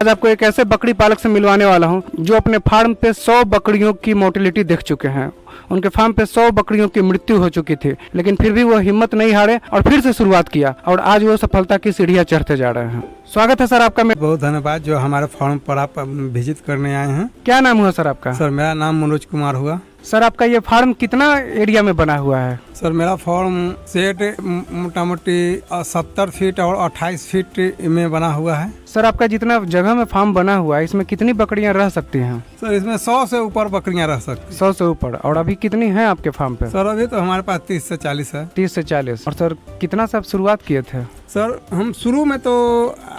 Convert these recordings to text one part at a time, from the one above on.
आज आपको एक ऐसे बकरी पालक से मिलवाने वाला हूं जो अपने फार्म पे 100 बकरियों की मोर्टेलिटी देख चुके हैं। उनके फार्म पे 100 बकरियों की मृत्यु हो चुकी थी, लेकिन फिर भी वो हिम्मत नहीं हारे और फिर से शुरुआत किया और आज वो सफलता की सीढ़ियां चढ़ते जा रहे हैं। स्वागत है सर आपका। बहुत धन्यवाद जो हमारे फार्म पर आप विजिट करने आए हैं। क्या नाम हुआ सर आपका? सर मेरा नाम मनोज कुमार हुआ। सर आपका ये फार्म कितना एरिया में बना हुआ है? सर मेरा फार्म सेट मोटा मोटी 70 फीट और 28 फीट में बना हुआ है। सर आपका जितना जगह में फार्म बना हुआ है इसमें कितनी बकरियां रह सकती हैं? सर इसमें 100 से ऊपर बकरियां रह सकती हैं। 100 से ऊपर। और अभी कितनी हैं आपके फार्म पे? सर अभी तो हमारे पास 30 से 40 है। 30 से 40। और सर कितना से आप शुरुआत किए थे? सर हम शुरू में तो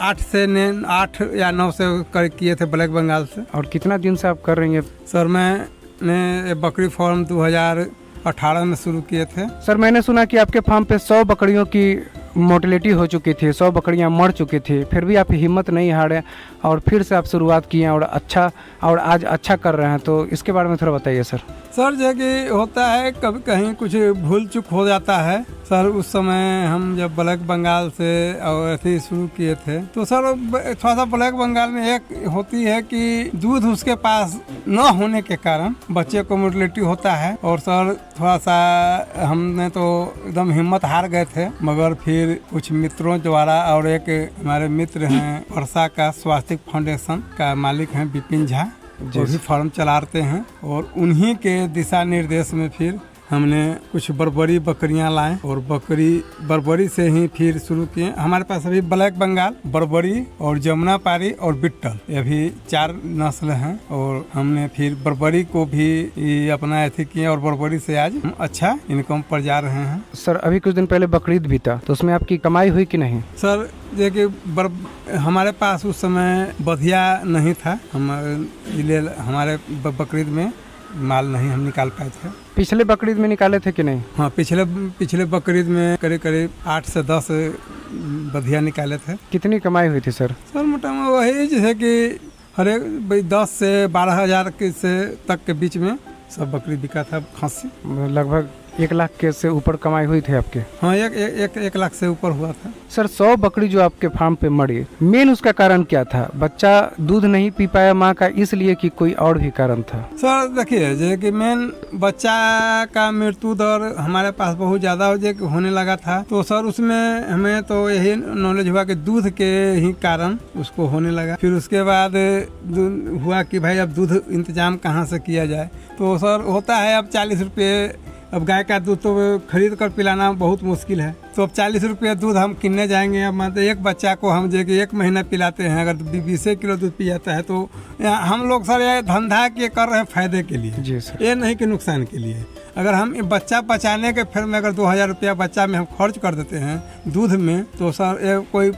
8 या 9 से किए थे ब्लैक बंगाल से। और कितना दिन से आप कर रही हैं? सर मैंने बकरी फार्म 2018 में शुरू किए थे। सर मैंने सुना कि आपके फार्म पे 100 बकरियों की मोर्टेलिटी हो चुकी थी, 100 बकरियां मर चुकी थी, फिर भी आप हिम्मत नहीं हारे और फिर से आप शुरुआत किए और आज अच्छा कर रहे हैं। तो इसके बारे में थोड़ा बताइए सर। सर जो कि होता है कभी कहीं कुछ भूल चूक हो जाता है। सर उस समय हम जब ब्लैक बंगाल से और ऐसे शुरू किए थे तो सर थोड़ा सा ब्लैक बंगाल में एक होती है कि दूध उसके पास न होने के कारण बच्चे को मोर्टेलिटी होता है। और सर थोड़ा सा हमने तो एकदम हिम्मत हार गए थे, मगर फिर कुछ मित्रों द्वारा और एक हमारे मित्र हैं वर्षा का स्वास्थ्य फाउंडेशन का मालिक हैं विपिन झा, जो भी फार्म चलाते हैं, और उन्हीं के दिशा निर्देश में फिर हमने कुछ बर्बरी बकरियां लाए और बर्बरी से ही फिर शुरू किए। हमारे पास अभी ब्लैक बंगाल, बर्बरी और जमुना पारी और बिट्टल, ये भी 4 नस्ल हैं। और हमने फिर बर्बरी को भी अपना ऐसे किए और बर्बरी से आज हम अच्छा इनकम पर जा रहे हैं। सर अभी कुछ दिन पहले बकरीद भी था, तो उसमें आपकी कमाई हुई कि नहीं? सर देखिए हमारे पास उस समय बधिया नहीं था, हमारे बकरीद में माल नहीं हम निकाल पाए थे। पिछले बकरीद में निकाले थे कि नहीं? हाँ, पिछले बकरीद में करीब 8 से 10 बधिया निकाले थे। कितनी कमाई हुई थी सर? सर मोटा मोटा वही जैसे कि हर एक 10 से 12 हज़ार के से तक के बीच में सब बकरी बिका था। खांसी लगभग 1 लाख के से ऊपर कमाई हुई थी आपके? हाँ, एक लाख से ऊपर हुआ था। सर 100 बकरी जो आपके फार्म पे मरी, मेन उसका कारण क्या था? बच्चा दूध नहीं पी पाया माँ का, इसलिए कि कोई और भी कारण था? सर देखिए जैसे कि मेन बच्चा का मृत्यु दर हमारे पास बहुत ज्यादा होने लगा था। तो सर उसमें हमें तो यही नॉलेज हुआ कि दूध के ही कारण उसको होने लगा। फिर उसके बाद हुआ कि भाई अब दूध इंतजाम कहाँ से किया जाए। तो सर होता है अब 40 रुपये, अब गाय का दूध तो खरीद कर पिलाना बहुत मुश्किल है। तो अब 40 रुपये दूध हम किनने जाएंगे? अब मतलब एक बच्चा को हम जो कि 1 महीना पिलाते हैं, अगर 20 किलो दूध पी जाता है तो हम लोग सर ये धंधा के कर रहे हैं फायदे के लिए। जी सर। ये नहीं कि नुकसान के लिए। अगर हम बच्चा बचाने के फिर में अगर 2000 रुपया बच्चा में हम खर्च कर देते हैं दूध में, तो सर ये कोई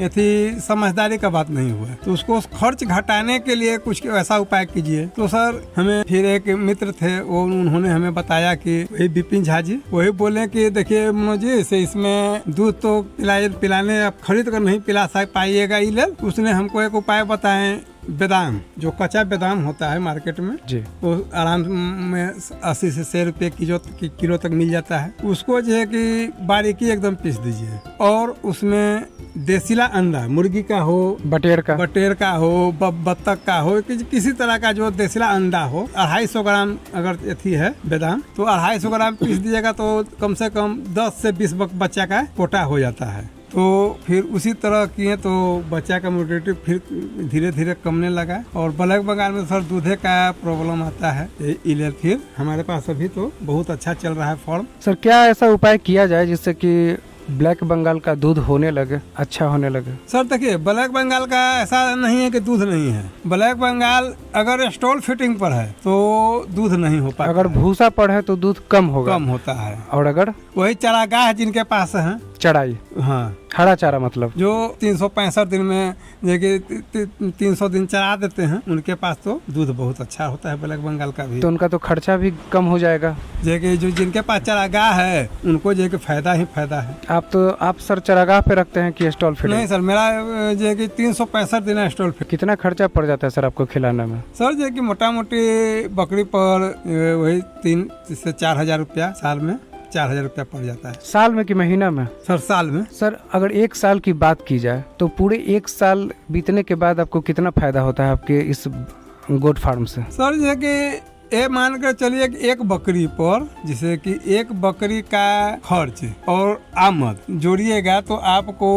थी समझदारी का बात नहीं हुआ। तो उसको खर्च घटाने के लिए कुछ ऐसा उपाय कीजिए। तो सर हमें फिर एक मित्र थे, वो उन्होंने हमें बताया कि वही विपिन झा जी, वही बोले कि देखिए मनोज जी से इसमें दूध तो पिलाने आप खरीद कर नहीं पिला पाइएगा, उसने हमको एक उपाय बताए। बादाम, जो कच्चा बादाम होता है मार्केट में जी, वो आराम में 80 से 100 रुपये किलो तक मिल जाता है। उसको जो है कि बारीकी एकदम पीस दीजिए और उसमें देसीला अंडा, मुर्गी का हो, बटेर का हो, बत्तख का हो, किसी तरह का जो देसीला अंडा हो, 250 ग्राम अगर अथी है बादाम, तो 250 ग्राम पीस दीजिएगा तो कम से कम 10 से 20 बच्चा का कोटा हो जाता है। तो फिर उसी तरह किए तो बच्चा का मोर्टेलिटी फिर धीरे धीरे कमने लगा। और ब्लैक बंगाल में सर दूधे का प्रॉब्लम आता है, इसलिए फिर हमारे पास अभी तो बहुत अच्छा चल रहा है फार्म। सर क्या ऐसा उपाय किया जाए जिससे कि ब्लैक बंगाल का दूध होने लगे, अच्छा होने लगे? सर देखिए ब्लैक बंगाल का ऐसा नहीं है कि दूध नहीं है। ब्लैक बंगाल अगर स्टॉल फिटिंग पर है तो दूध नहीं हो पाता। अगर भूसा पर है तो दूध कम होता है। और अगर वही चारागाह जिनके पास है, चढ़ाई, हाँ हरा चारा, मतलब जो 365 दिन में जैसे 300 दिन चरा देते हैं, उनके पास तो दूध बहुत अच्छा होता है ब्लैक बंगाल का भी। तो उनका तो खर्चा भी कम हो जाएगा। जैसे जो जिनके पास चरागाह है उनको जो फायदा ही फायदा है। आप सर चरागाह पे रखते हैं कि स्टॉल फिट? नहीं सर, मेरा जो कि 365 दिन स्टॉल फिट। कितना खर्चा पड़ जाता है सर आपको खिलाने में? सर जो कि मोटा मोटी बकरी पर वही 3 से 4 हज़ार रुपया साल में 4,000 रुपया पड़ जाता है साल में कि महीना में? सर। साल में। सर अगर 1 साल की बात की जाए तो पूरे 1 साल बीतने के बाद आपको कितना फायदा होता है आपके इस गोट फार्म से? सर जैसे कि ये मान कर चलिए कि एक बकरी पर, जैसे कि एक बकरी का खर्च और आमद जोड़िएगा तो आपको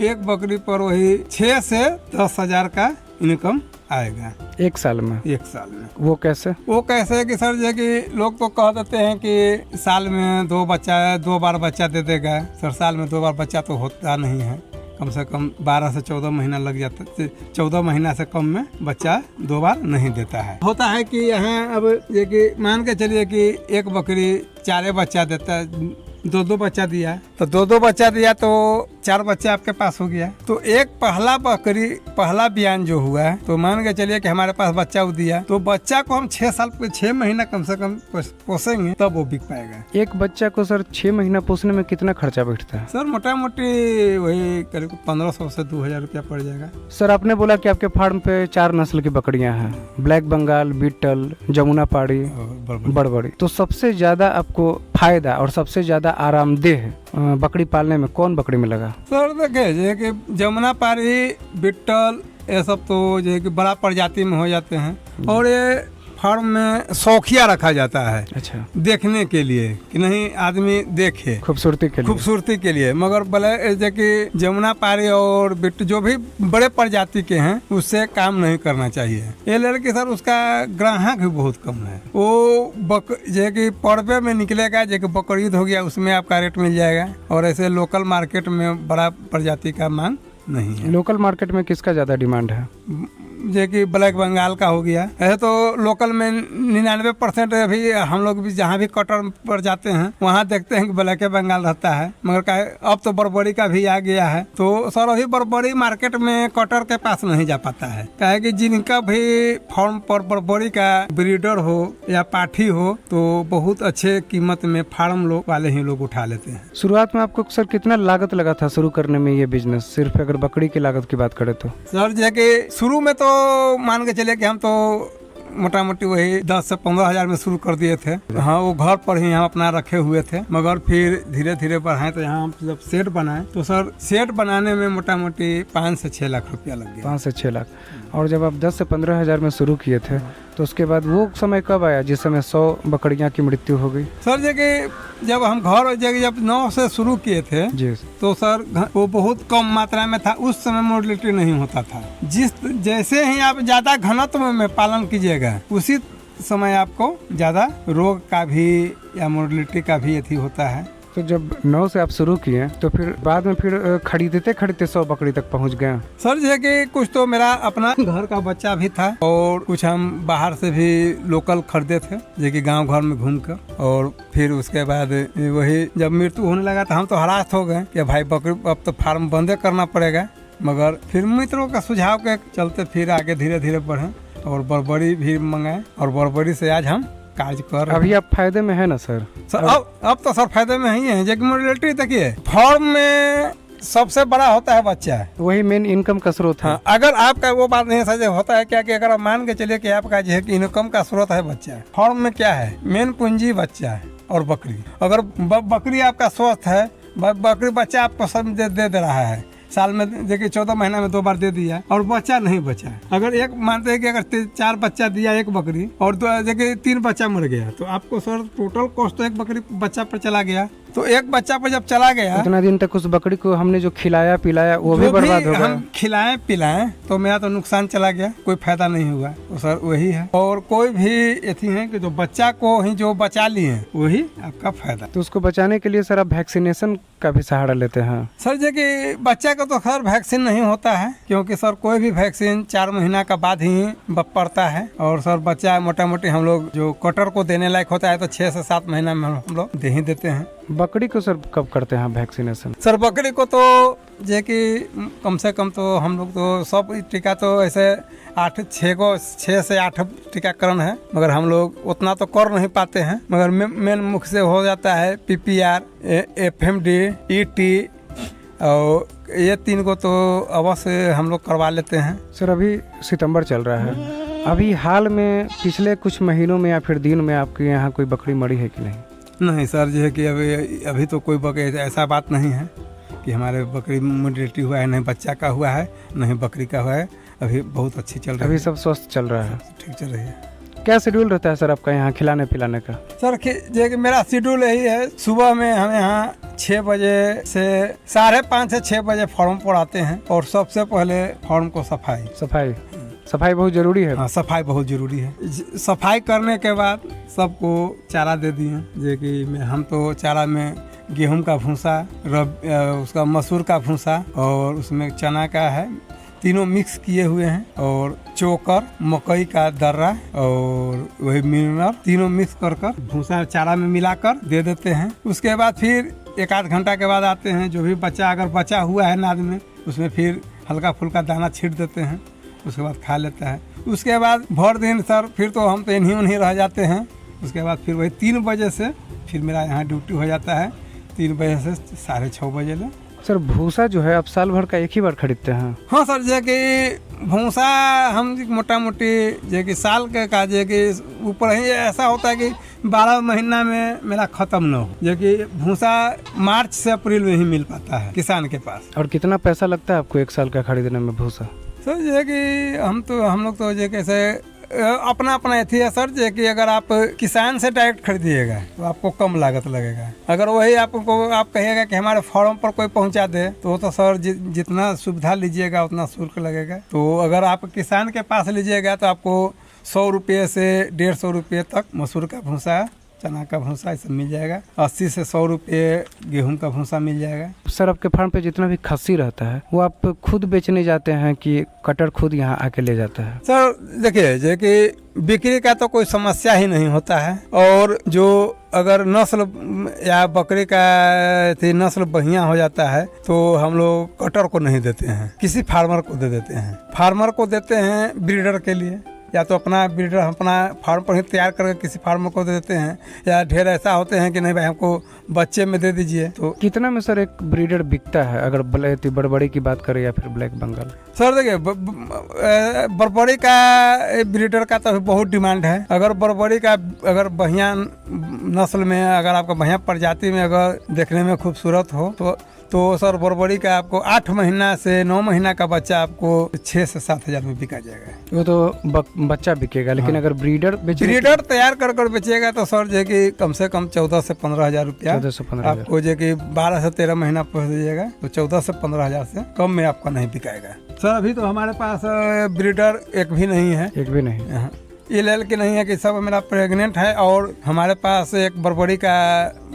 एक बकरी पर वही 6 से 10,000 का इनकम आएगा 1 साल में। 1 साल में। वो कैसे? वो कैसे कि सर जैसे कि लोग तो कह देते हैं कि साल में 2 बार बच्चा दे देगा। सर साल में 2 बार बच्चा तो होता नहीं है, कम से कम 12 से 14 महीना लग जाता है। 14 महीना से कम में बच्चा 2 बार नहीं देता है। होता है कि यहाँ अब ये कि मान के चलिए कि एक बकरी 4 बच्चा देता है, 2 बच्चा दिया तो 2 बच्चा दिया तो 4 बच्चा आपके पास हो गया। तो एक पहला बकरी पहला बियान जो हुआ है तो मान के चलिए कि हमारे पास बच्चा वो दिया तो बच्चा को हम 6 महीना कम से कम पोसेंगे तब वो बिक पाएगा। एक बच्चा को सर 6 महीना पोसने में कितना खर्चा बैठता है? सर मोटा मोटी वही करीब 1500 से 2,000 रुपया पड़ जाएगा। सर आपने बोला कि आपके फार्म पे 4 नस्ल की बकरियां हैं, ब्लैक बंगाल, बीटल, जमुना पाड़ी, बड़बड़ी। तो सबसे ज्यादा आपको फायदा और सबसे ज्यादा आरामदेह बकरी पालने में कौन बकरी में लगा? सर देखिए जैसे कि जमुना पारी, बिट्टल, ये सब तो जैसे कि बड़ा प्रजाति में हो जाते हैं और ये फार्म में शौकिया रखा जाता है। अच्छा। देखने के लिए कि नहीं आदमी देखे, खूबसूरती के लिए। मगर भले जैसे कि जमुना पारी और बिट्टू जो भी बड़े प्रजाति के हैं उससे काम नहीं करना चाहिए। ये लड़की सर उसका ग्राहक भी बहुत कम है। वो जैसे कि पर्वे में निकलेगा, जैसे कि बकरीद हो गया उसमें आपका रेट मिल जाएगा और ऐसे लोकल मार्केट में बड़ा प्रजाति का मांग नहीं है। लोकल मार्केट में किसका ज्यादा डिमांड है? जैसे कि ब्लैक बंगाल का हो गया। ऐसे तो लोकल में 99% अभी हम लोग भी जहाँ भी कटर पर जाते हैं वहाँ देखते हैं कि ब्लैक बंगाल रहता है। मगर अब तो बरबड़ी का भी आ गया है तो सर अभी बरबड़ी मार्केट में कटर के पास नहीं जा पाता है। क्या कि जिनका भी फार्म पर बरबड़ी का ब्रीडर हो या पाठी हो तो बहुत अच्छे कीमत में फार्म लोग वाले ही लोग उठा लेते हैं। शुरुआत में आपको सर कितना लागत लगा था शुरू करने में ये बिजनेस, सिर्फ अगर बकरी की लागत की बात करें तो? सर जैसे शुरू में तो मान के चले कि हम तो मोटा मोटी वही 10 से 15,000 में शुरू कर दिए थे। हाँ वो घर पर ही हम अपना रखे हुए थे। मगर फिर धीरे धीरे बढ़ाए तो यहाँ हम जब सेट बनाए तो सर सेट बनाने में मोटा मोटी 5 से 6 लाख रुपया लग गया। 5 से 6 लाख। और जब आप 10 से 15,000 में शुरू किए थे तो उसके बाद वो समय कब आया जिस समय 100 बकरियां की मृत्यु हो गई? सर जब हम घर जब 9 से शुरू किए थे जी तो सर वो बहुत कम मात्रा में था। उस समय मोर्टेलिटी नहीं होता था। जैसे ही आप ज्यादा घनत्व में पालन कीजिएगा उसी समय आपको ज्यादा रोग का भी या मोर्टेलिटी का भी अथी होता है। तो जब 9 से आप शुरू किए तो फिर बाद में फिर खरीदते 100 बकरी तक पहुंच गए? सर जैसे कि कुछ तो मेरा अपना घर का बच्चा भी था और कुछ हम बाहर से भी लोकल खरीदे थे जो कि गांव घर में घूम कर। और फिर उसके बाद वही जब मृत्यु होने लगा तो हम तो हरास हो गए कि भाई बकरी अब तो फार्म बंदे करना पड़ेगा। मगर फिर मित्रों का सुझाव के चलते फिर आगे धीरे धीरे बढ़े और बरबड़ी भी मंगाए और बरबड़ी से आज हम कार्य कर। अभी आप फायदे में है ना सर? अब तो सर फायदे में ही है। जैसे मोर्टेलिटी देखिए फार्म में सबसे बड़ा होता है बच्चा, वही मेन इनकम का स्रोत है। अगर आपका वो बात नहीं सच होता है क्या कि अगर आप मान के चलिए कि आपका जो है कि इनकम का स्रोत है बच्चा, फार्म में क्या है मेन पूंजी बच्चा है और बकरी। अगर बकरी आपका स्वस्थ है, बकरी बच्चा आपको सब दे रहा है साल में, देखिए 14 महीना में 2 बार दे दिया और बच्चा नहीं बचा। अगर एक मानते हैं कि अगर 4 बच्चा दिया एक बकरी और देखिए 3 बच्चा मर गया तो आपको सर टोटल कॉस्ट तो एक बकरी बच्चा पर चला गया। तो एक बच्चा पर जब चला गया उतना दिन तक उस बकरी को हमने जो खिलाया पिलाया वो भी बर्बाद हो गया। हम खिलाए पिलाए तो मेरा तो नुकसान चला गया, कोई फायदा नहीं हुआ। तो सर वही है। और कोई भी ऐसी है कि जो बच्चा को ही जो बचा लिए वही आपका फायदा। तो उसको बचाने के लिए सर आप वैक्सीनेशन का भी सहारा लेते हैं? सर जो कि बच्चा का तो खैर वैक्सीन नहीं होता है क्योंकि सर कोई भी वैक्सीन 4 महीना का बाद ही पड़ता है। और सर बच्चा मोटा मोटी हम लोग जो कटर को देने लायक होता है तो 6 से 7 महीना में हम लोग दे ही देते हैं। बकरी को सर कब करते हैं वैक्सीनेशन? सर बकरी को तो जे कि कम से कम तो हम लोग तो सब टीका तो ऐसे 6 से 8 टीकाकरण है। मगर हम लोग उतना तो कर नहीं पाते हैं। मगर मेन मुख्य से हो जाता है PPR, FMD, ET और ये 3 को तो अवश्य हम लोग करवा लेते हैं। सर अभी सितंबर चल रहा है, अभी हाल में पिछले कुछ महीनों में या फिर दिन में आपके यहाँ कोई बकरी मरी है कि नहीं? नहीं सर, जो है कि अभी तो कोई बकरी ऐसा बात नहीं है कि हमारे बकरी मोर्टेलिटी हुआ है, नहीं बच्चा का हुआ है, नहीं बकरी का हुआ है। अभी बहुत अच्छी चल रही है, अभी सब स्वस्थ चल रहा है। ठीक चल रही है। क्या शेड्यूल रहता है सर आपका यहाँ खिलाने पिलाने का? सर जो कि मेरा शेड्यूल यही है, सुबह में हम यहाँ 6 बजे से 5:30 से 6 बजे फार्म पर आते हैं और सबसे पहले फार्म को सफाई बहुत जरूरी है। हाँ, सफाई बहुत जरूरी है। सफाई करने के बाद सबको चारा दे दिए, जो कि हम तो चारा में गेहूं का भूसा, उसका मसूर का भूसा और उसमें चना का है, तीनों मिक्स किए हुए हैं, और चोकर, मकई का दर्रा और वही मिनरल, तीनों मिक्स कर भूसा चारा में मिलाकर दे देते हैं। उसके बाद फिर 1-8 घंटा के बाद आते हैं, जो भी बच्चा अगर बचा हुआ है नाद में, उसमें फिर हल्का फुल्का दाना छीट देते हैं, उसके बाद खा लेता है। उसके बाद भर दिन सर फिर तो हम तो इन्हीं रह जाते हैं। उसके बाद फिर वही 3 बजे से फिर मेरा यहाँ ड्यूटी हो जाता है, 3 बजे से 6:30 बजे ले। सर भूसा जो है आप साल भर का एक ही बार खरीदते हैं? हाँ सर, जो कि भूसा हम मोटा मोटी जो कि साल के का जो कि ऊपर ही ऐसा होता है कि 12 महीना में मेरा खत्म न हो, जो कि भूसा मार्च से अप्रैल में ही मिल पाता है किसान के पास। और कितना पैसा लगता है आपको 1 साल का खरीदने में भूसा? सर जो है कि हम लोग तो जो कैसे अपना अथी है सर, जो कि अगर आप किसान से डायरेक्ट खरीदिएगा तो आपको कम लागत लगेगा। अगर वही आप कहिएगा कि हमारे फार्म पर कोई पहुंचा दे तो सर जितना सुविधा लीजिएगा उतना शुल्क लगेगा। तो अगर आप किसान के पास लीजिएगा तो आपको 100 रुपये से 150 रुपये तक मसूर का भूसा, चना का भूसा ये सब मिल जाएगा। 80 से 100 रुपये गेहूं का भूसा मिल जाएगा। सर आपके फार्म पे जितना भी खस्सी रहता है वो आप खुद बेचने जाते हैं कि कटर खुद यहाँ आके ले जाता है? सर देखिए, जो कि बिक्री का तो कोई समस्या ही नहीं होता है, और जो अगर नस्ल या बकरी का नस्ल बढ़िया हो जाता है तो हम लोग कटर को नहीं देते हैं, किसी फार्मर को दे देते हैं। फार्मर को देते हैं ब्रीडर के लिए, या तो अपना ब्रीडर अपना फार्म पर ही तैयार करके किसी फार्मर को दे देते हैं, या ढेर ऐसा होते हैं कि नहीं भाई हमको बच्चे में दे दीजिए। तो कितना में सर एक ब्रीडर बिकता है, अगर बड़बड़ी की बात करें या फिर ब्लैक बंगाल? सर देखिए, बड़बड़ी का ब्रीडर का तो बहुत डिमांड है। अगर बड़बड़ी का अगर बढ़िया नस्ल में, अगर आपका बढ़िया प्रजाति में अगर देखने में खूबसूरत हो तो सर बड़बड़ी का आपको 8 महीना से 9 महीना का बच्चा आपको 6 से 7 हज़ार में बिका जाएगा। वो तो बच्चा बिकेगा, लेकिन हाँ। अगर ब्रीडर तैयार कर बेचेगा तो सर जो कि कम से कम 14 से 15 हज़ार रुपया आपको, जो कि 12 से 13 महीना पहुँच दीजिएगा तो 14 से 15 हज़ार से कम में आपका नहीं बिकाएगा। सर अभी तो हमारे पास ब्रीडर एक भी नहीं है। ये लेल के नहीं है कि सब मेरा प्रेग्नेंट है, और हमारे पास एक बड़बड़ी का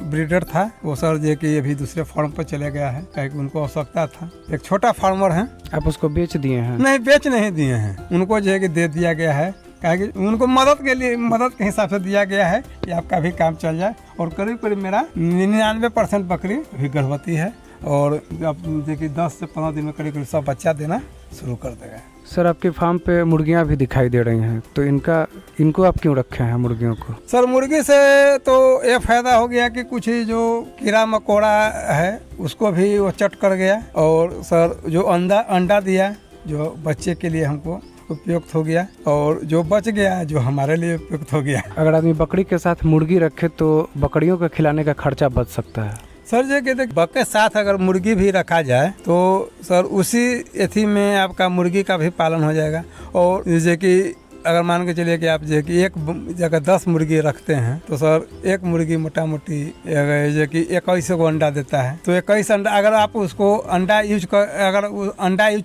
ब्रीडर था, वो सर जो कि अभी दूसरे फार्म पर चले गया है, क्योंकि उनको आवश्यकता था। एक छोटा फार्मर है। आप उसको बेच दिए हैं? नहीं, बेच नहीं दिए हैं, उनको जो है कि दे दिया गया है, क्योंकि उनको मदद के हिसाब से दिया गया है कि आपका भी काम चल जाए। और करीब मेरा 99% बकरी अभी गर्भवती है, और अब देखिए 10 से 15 दिन में करीब सब बच्चा देना शुरू कर देगा। सर आपके फार्म पे मुर्गियां भी दिखाई दे रही हैं, तो इनको आप क्यों रखे हैं मुर्गियों को? सर मुर्गी से तो ये फायदा हो गया कि कुछ जो कीड़ा मकोड़ा है उसको भी वो चट कर गया, और सर जो अंडा दिया जो बच्चे के लिए हमको उपयुक्त हो गया, और जो बच गया जो हमारे लिए उपयुक्त हो गया। अगर आदमी बकरी के साथ मुर्गी रखे तो बकरियों का खिलाने का खर्चा बच सकता है? सर जो कि बकरे के साथ अगर मुर्गी भी रखा जाए तो सर उसी एथी में आपका मुर्गी का भी पालन हो जाएगा। और जैसे कि अगर मान के चलिए कि आप जो कि एक जगह 10 मुर्गी रखते हैं तो सर एक मुर्गी मोटा मोटी जो कि 21 को अंडा देता है, तो 21 अंडा अगर आप उसको अंडा यूज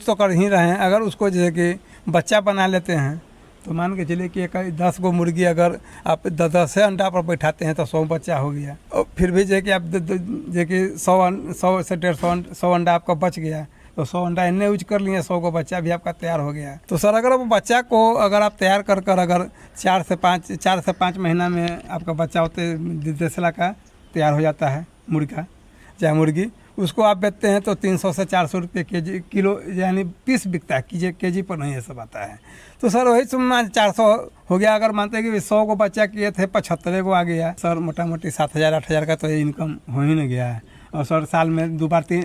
तो कर ही रहे हैं, अगर उसको जैसे कि बच्चा बना लेते हैं तो मान के चलिए कि 10 गो मुर्गी अगर आप 10 से अंडा पर बैठाते हैं तो 100 बच्चा हो गया। और फिर भी जो कि आप जो कि 100 से 150 अंडा आपका बच गया, तो 100 अंडा इन्हें यूज कर लिए, 100 को बच्चा भी आपका तैयार हो गया। तो सर अगर वो बच्चा को अगर आप तैयार कर अगर 4 से 5 महीना में आपका बच्चा होते देसला का तैयार हो जाता है, मुर्गा चाहे मुर्गी, उसको आप बेचते हैं तो 300 से 400 रुपये किलो यानी पीस बिकता है, केजी पर नहीं ये सब आता है। तो सर वही 400 हो गया। अगर मानते हैं कि 100 को बच्चा किए थे 75 को आ गया, सर मोटा मोटी 7,000-8,000 का तो ये इनकम हो ही नहीं गया है। और सर साल में 2 बार 3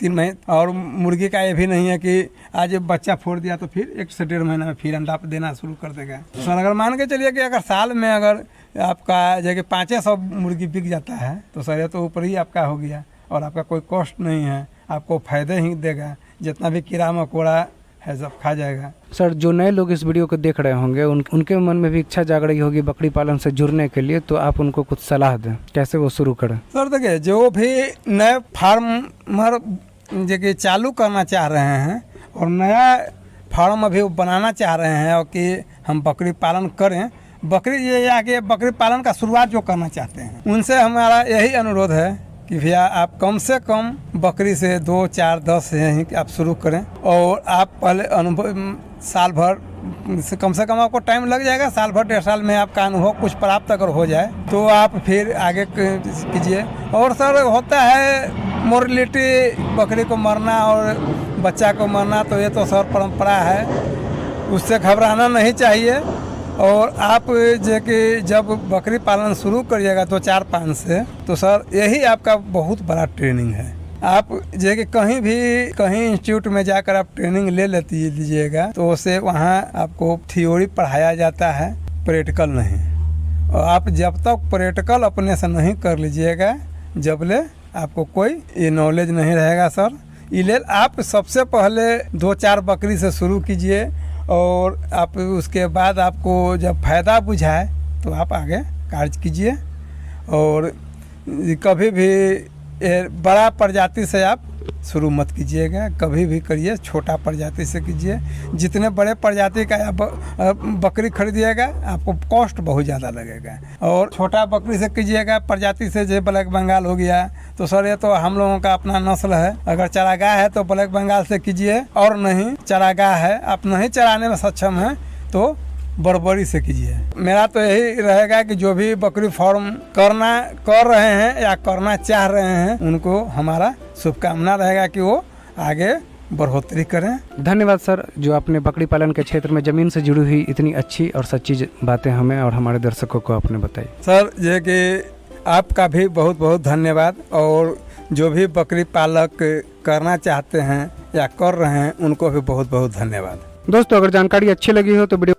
महीने, और मुर्गी का ये भी नहीं है कि आज बच्चा फोड़ दिया तो फिर 1 से 1.5 महीना में फिर अंडा देना शुरू कर देगा। सर अगर मान के चलिए कि अगर साल में अगर आपका जगह 500 मुर्गी बिक जाता है तो सर ये तो ऊपर ही आपका हो गया और आपका कोई कॉस्ट नहीं है, आपको फायदे ही देगा, जितना भी कीड़ा मकोड़ा है सब खा जाएगा। सर जो नए लोग इस वीडियो को देख रहे होंगे उनके मन में भी इच्छा जाग रही होगी बकरी पालन से जुड़ने के लिए, तो आप उनको कुछ सलाह दें कैसे वो शुरू करें। सर देखिए जो भी नए फार्मर जो चालू करना चाह रहे हैं और नया फार्म अभी वो बनाना चाह रहे हैं और कि हम बकरी पालन करें, बकरी ये आगे बकरी पालन का शुरुआत जो करना चाहते हैं उनसे हमारा यही अनुरोध है कि भैया आप कम से कम बकरी से 2, 4, 10 से ही आप शुरू करें और आप पहले अनुभव साल भर से कम आपको टाइम लग जाएगा, साल भर 1.5 साल में आपका अनुभव कुछ प्राप्त अगर हो जाए तो आप फिर आगे कीजिए। और सर होता है मोर्टलिटी बकरी को मरना और बच्चा को मरना, तो ये तो सर परंपरा है, उससे घबराना नहीं चाहिए। और आप जो कि जब बकरी पालन शुरू करिएगा 2, 4, 5 से, तो सर यही आपका बहुत बड़ा ट्रेनिंग है। आप जो कि कहीं इंस्टीट्यूट में जाकर आप ट्रेनिंग ले लीजिएगा तो उससे वहाँ आपको थ्योरी पढ़ाया जाता है, प्रैक्टिकल नहीं। और आप जब तक प्रैक्टिकल अपने से नहीं कर लीजिएगा जब ले आपको कोई ये नॉलेज नहीं रहेगा सर। इसलिए आप सबसे पहले 2, 4 बकरी से शुरू कीजिए और आप उसके बाद आपको जब फ़ायदा बुझाए तो आप आगे कार्य कीजिए। और कभी भी बड़ा प्रजाति से आप शुरू मत कीजिएगा, कभी भी करिए छोटा प्रजाति से कीजिए। जितने बड़े प्रजाति का आप बकरी खरीदिएगा आपको कॉस्ट बहुत ज़्यादा लगेगा, और छोटा बकरी से कीजिएगा प्रजाति से, जो ब्लैक बंगाल हो गया तो सर ये तो हम लोगों का अपना नस्ल है। अगर चरागाह है तो ब्लैक बंगाल से कीजिए, और नहीं चरागाह है आप नहीं चराने में सक्षम हैं तो बर्बरी से कीजिए। मेरा तो यही रहेगा कि जो भी बकरी फार्म कर रहे हैं या करना चाह रहे हैं उनको हमारा शुभकामना रहेगा कि वो आगे बढ़ोतरी करें। धन्यवाद सर, जो आपने बकरी पालन के क्षेत्र में ज़मीन से जुड़ी हुई इतनी अच्छी और सच्ची बातें हमें और हमारे दर्शकों को आपने बताई। सर ये कि आपका भी बहुत बहुत धन्यवाद, और जो भी बकरी पालक करना चाहते हैं या कर रहे हैं उनको भी बहुत बहुत धन्यवाद। दोस्तों अगर जानकारी अच्छी लगी हो तो वीडियो